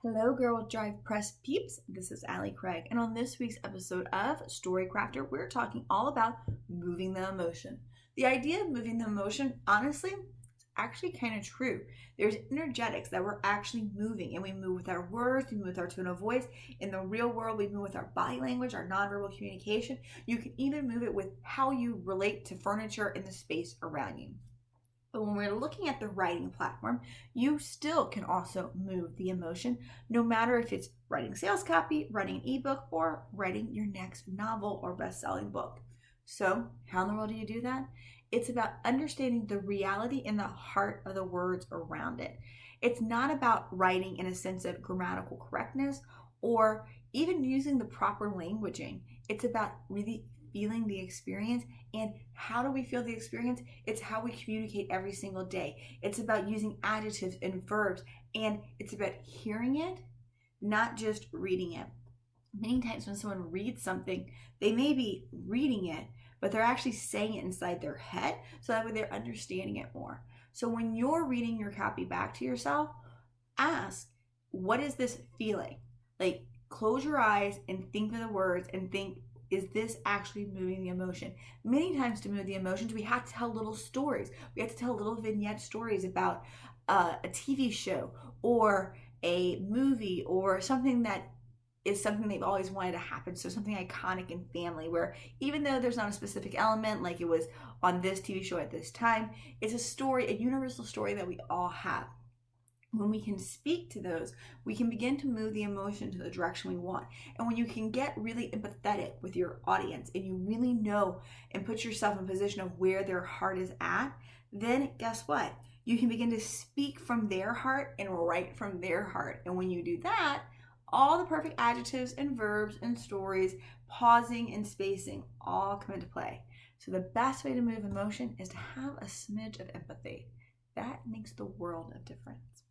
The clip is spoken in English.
Hello, Girl Drive Press peeps. This is Allie Craig, and on this week's episode of Story Crafter, we're talking all about moving the emotion. The idea of moving the emotion, honestly, is actually kind of true. There's energetics that we're actually moving, and we move with our words, we move with our tone of voice. In the real world, we move with our body language, our nonverbal communication. You can even move it with how you relate to furniture in the space around you. But when we're looking at the writing platform, you still can also move the emotion, no matter if it's writing sales copy, writing an ebook, or writing your next novel or best-selling book. So, how in the world do you do that? It's about understanding the reality in the heart of the words around it. It's not about writing in a sense of grammatical correctness or even using the proper languaging. It's about really feeling the experience. And how do we feel the experience? It's how we communicate every single day. It's about using adjectives and verbs, and it's about hearing it, not just reading it. Many times when someone reads something, they may be reading it, but they're actually saying it inside their head, so that way they're understanding it more. So when you're reading your copy back to yourself, ask, what is this feeling? Like, close your eyes and think of the words and think, is this actually moving the emotion? Many times to move the emotions, we have to tell little stories. We have to tell little vignette stories about a TV show or a movie or something that is something they've always wanted to happen. So something iconic in family where even though there's not a specific element like it was on this TV show at this time, it's a story, a universal story that we all have. When we can speak to those, we can begin to move the emotion to the direction we want. And when you can get really empathetic with your audience and you really know and put yourself in a position of where their heart is at, then guess what? You can begin to speak from their heart and write from their heart. And when you do that, all the perfect adjectives and verbs and stories, pausing and spacing, all come into play. So the best way to move emotion is to have a smidge of empathy. That makes the world of difference.